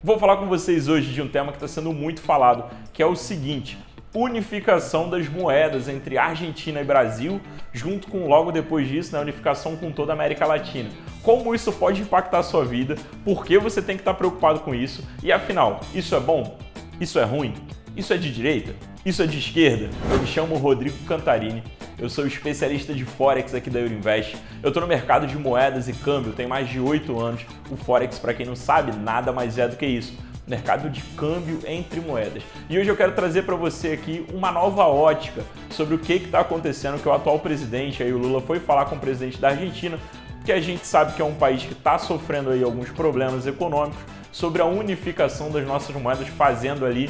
Vou falar com vocês hoje de um tema que está sendo muito falado, que é o seguinte: unificação das moedas entre Argentina e Brasil, junto com, logo depois disso, unificação com toda a América Latina. Como isso pode impactar a sua vida, por que você tem que estar preocupado com isso e, afinal, isso é bom? Isso é ruim? Isso é de direita? Isso é de esquerda? Eu me chamo Rodrigo Cantarini, eu sou especialista de Forex aqui da Euroinvest. Eu estou no mercado de moedas e câmbio, tenho mais de 8 anos. O Forex, para quem não sabe, nada mais é do que isso: mercado de câmbio entre moedas. E hoje eu quero trazer para você aqui uma nova ótica sobre o que está acontecendo, que o atual presidente, aí o Lula, foi falar com o presidente da Argentina, que a gente sabe que é um país que está sofrendo aí alguns problemas econômicos, sobre a unificação das nossas moedas, fazendo ali,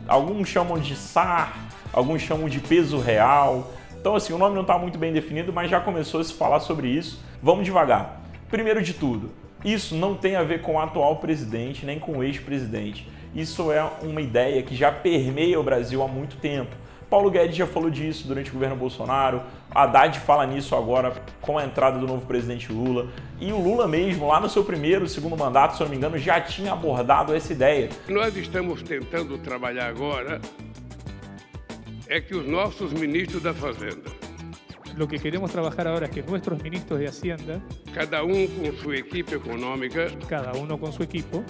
alguns chamam de SAR, alguns chamam de peso real. Então assim, o nome não está muito bem definido, mas já começou a se falar sobre isso. Vamos devagar. Primeiro de tudo, isso não tem a ver com o atual presidente, nem com o ex-presidente. Isso é uma ideia que já permeia o Brasil há muito tempo. Paulo Guedes já falou disso durante o governo Bolsonaro, Haddad fala nisso agora com a entrada do novo presidente Lula, e o Lula mesmo, lá no seu segundo mandato, se eu não me engano, já tinha abordado essa ideia. Nós estamos tentando trabalhar agora é que os nossos ministros da Fazenda, lo que queremos trabajar ahora es que nuestros ministros de Hacienda, cada um com sua equipe econômica, cada uno con su equipo,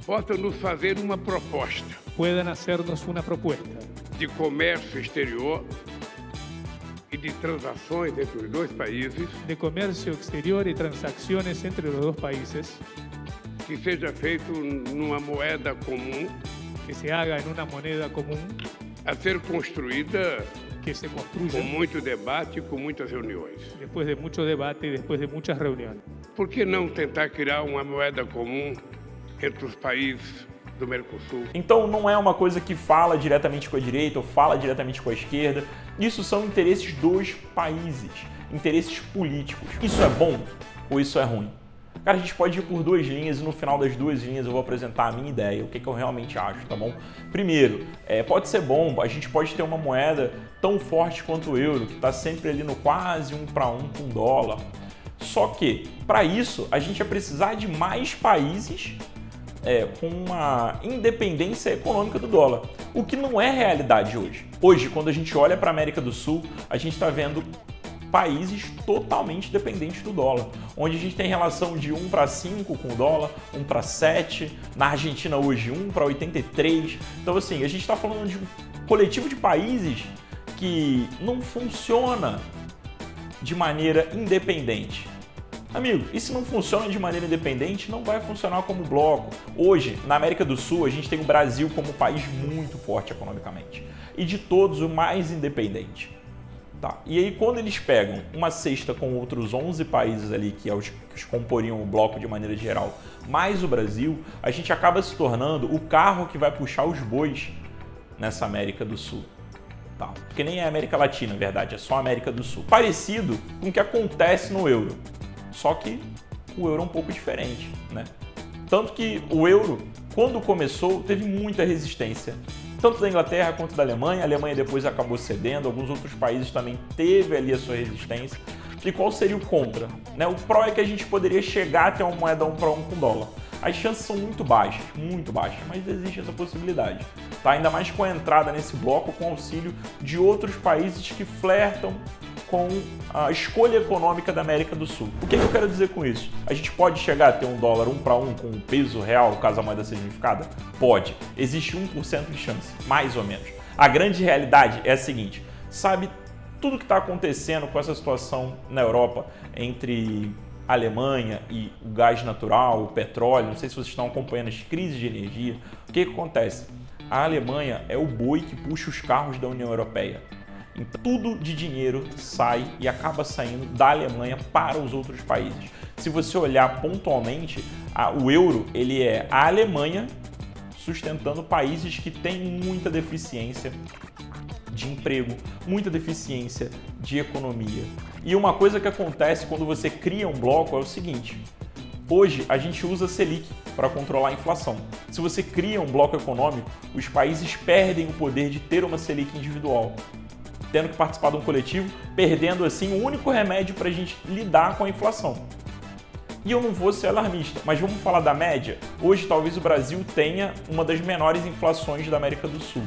possam nos fazer uma proposta puedan hacernos una propuesta de comércio exterior e de transações entre os dois países de comercio exterior y transacciones entre los dos países que seja feito numa moeda comum, que se haga en una moneda común, a ser construída que se com construya muito debate e com muitas reuniões. después de mucho debate y después de muchas reuniones. Por que não tentar criar uma moeda comum entre os países do Mercosul? Então não é uma coisa que fala diretamente com a direita ou fala diretamente com a esquerda. Isso são interesses dos países, interesses políticos. Isso é bom ou isso é ruim? Cara, a gente pode ir por duas linhas e no final das duas linhas eu vou apresentar a minha ideia, o que eu realmente acho, tá bom? Primeiro, pode ser bom, a gente pode ter uma moeda tão forte quanto o euro, que está sempre ali no quase 1 para 1 com o dólar. Só que, para isso, a gente vai precisar de mais países com uma independência econômica do dólar, o que não é realidade hoje. Hoje, quando a gente olha para a América do Sul, a gente está vendo países totalmente dependentes do dólar, onde a gente tem relação de 1 para 5 com o dólar, 1 para 7, na Argentina hoje 1 para 83. Então assim, a gente está falando de um coletivo de países que não funciona de maneira independente. Amigo, e se não funciona de maneira independente, não vai funcionar como bloco. Hoje, na América do Sul, a gente tem o Brasil como um país muito forte economicamente e de todos o mais independente. Tá. E aí, quando eles pegam uma cesta com outros 11 países ali, que comporiam o bloco de maneira geral, mais o Brasil, a gente acaba se tornando o carro que vai puxar os bois nessa América do Sul. Tá. Porque nem é América Latina, na verdade, é só América do Sul. Parecido com o que acontece no euro. Só que o euro é um pouco diferente, né? Tanto que o euro, quando começou, teve muita resistência, tanto da Inglaterra quanto da Alemanha. A Alemanha depois acabou cedendo, alguns outros países também teve ali a sua resistência. E qual seria o contra? O pró é que a gente poderia chegar até uma moeda 1 para 1 com dólar. As chances são muito baixas, mas existe essa possibilidade. Tá? Ainda mais com a entrada nesse bloco, com auxílio de outros países que flertam com a escolha econômica da América do Sul. O que eu quero dizer com isso? A gente pode chegar a ter um dólar 1 para 1 com o peso real, caso a moeda seja unificada? Pode. Existe 1% de chance, mais ou menos. A grande realidade é a seguinte: sabe tudo que está acontecendo com essa situação na Europa entre a Alemanha e o gás natural, o petróleo? Não sei se vocês estão acompanhando as crises de energia. O que acontece? A Alemanha é o boi que puxa os carros da União Europeia. Então, tudo de dinheiro sai e acaba saindo da Alemanha para os outros países. Se você olhar pontualmente, o euro ele é a Alemanha sustentando países que têm muita deficiência de emprego, muita deficiência de economia. E uma coisa que acontece quando você cria um bloco é o seguinte: hoje a gente usa Selic para controlar a inflação. Se você cria um bloco econômico, os países perdem o poder de ter uma Selic individual, tendo que participar de um coletivo, perdendo assim o único remédio para a gente lidar com a inflação. E eu não vou ser alarmista, mas vamos falar da média? Hoje talvez o Brasil tenha uma das menores inflações da América do Sul.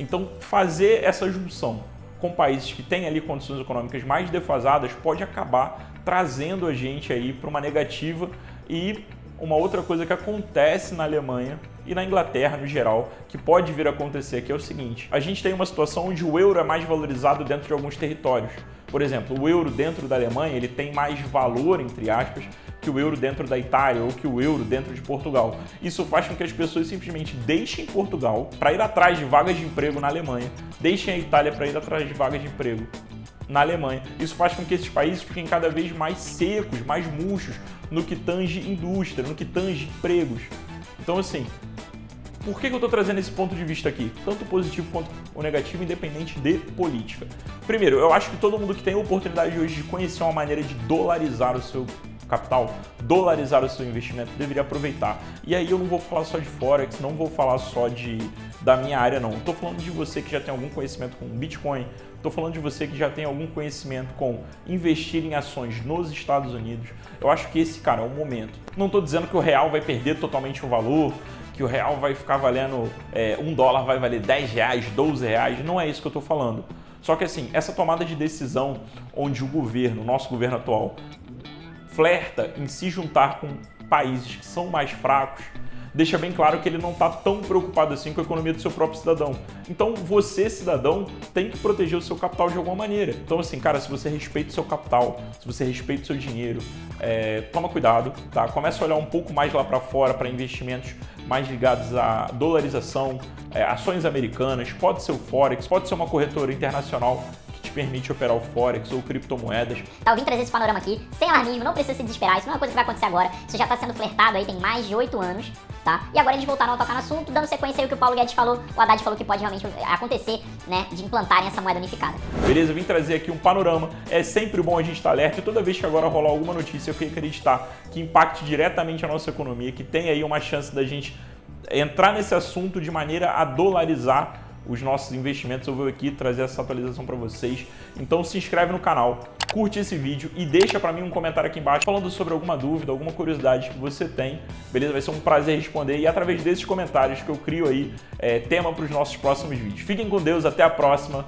Então fazer essa junção com países que têm ali condições econômicas mais defasadas pode acabar trazendo a gente aí para uma negativa. E uma outra coisa que acontece na Alemanha e na Inglaterra no geral, que pode vir a acontecer aqui, é o seguinte: a gente tem uma situação onde o euro é mais valorizado dentro de alguns territórios. Por exemplo, o euro dentro da Alemanha ele tem mais valor, entre aspas, que o euro dentro da Itália ou que o euro dentro de Portugal. Isso faz com que as pessoas simplesmente deixem Portugal para ir atrás de vagas de emprego na Alemanha, deixem a Itália para ir atrás de vagas de emprego na Alemanha. Isso faz com que esses países fiquem cada vez mais secos, mais murchos no que tange indústria, no que tange empregos. Então, assim, por que eu estou trazendo esse ponto de vista aqui? Tanto o positivo quanto o negativo, independente de política. Primeiro, eu acho que todo mundo que tem a oportunidade hoje de conhecer uma maneira de dolarizar o seu capital, dolarizar o seu investimento, deveria aproveitar. E aí eu não vou falar só de Forex, não vou falar só da minha área, não. Estou falando de você que já tem algum conhecimento com Bitcoin, estou falando de você que já tem algum conhecimento com investir em ações nos Estados Unidos. Eu acho que esse, cara, é o momento. Não estou dizendo que o real vai perder totalmente o valor, que o real vai ficar valendo, $1 vai valer R$10, R$12, não é isso que eu estou falando. Só que assim, essa tomada de decisão onde o governo, nosso governo atual, flerta em se juntar com países que são mais fracos, deixa bem claro que ele não está tão preocupado assim com a economia do seu próprio cidadão. Então você, cidadão, tem que proteger o seu capital de alguma maneira. Então assim, cara, se você respeita o seu capital, se você respeita o seu dinheiro, toma cuidado, tá? Começa a olhar um pouco mais lá para fora para investimentos mais ligados à dolarização, ações americanas, pode ser o Forex, pode ser uma corretora internacional que te permite operar o Forex ou criptomoedas. Eu vim trazer esse panorama aqui, sem alarmismo, não precisa se desesperar, isso não é uma coisa que vai acontecer agora, isso já está sendo flertado aí tem mais de 8 anos, tá? E agora a gente voltaram a tocar no assunto, dando sequência aí o que o Paulo Guedes falou, o Haddad falou que pode realmente acontecer, né, de implantarem essa moeda unificada. Beleza, eu vim trazer aqui um panorama, é sempre bom a gente estar alerta e toda vez que agora rolar alguma notícia eu quero acreditar que impacte diretamente a nossa economia, que tem aí uma chance da gente entrar nesse assunto de maneira a dolarizar os nossos investimentos. Eu vou aqui trazer essa atualização para vocês. Então se inscreve no canal, curte esse vídeo e deixa para mim um comentário aqui embaixo falando sobre alguma dúvida, alguma curiosidade que você tem, beleza? Vai ser um prazer responder e através desses comentários que eu crio aí tema para os nossos próximos vídeos. Fiquem com Deus, até a próxima.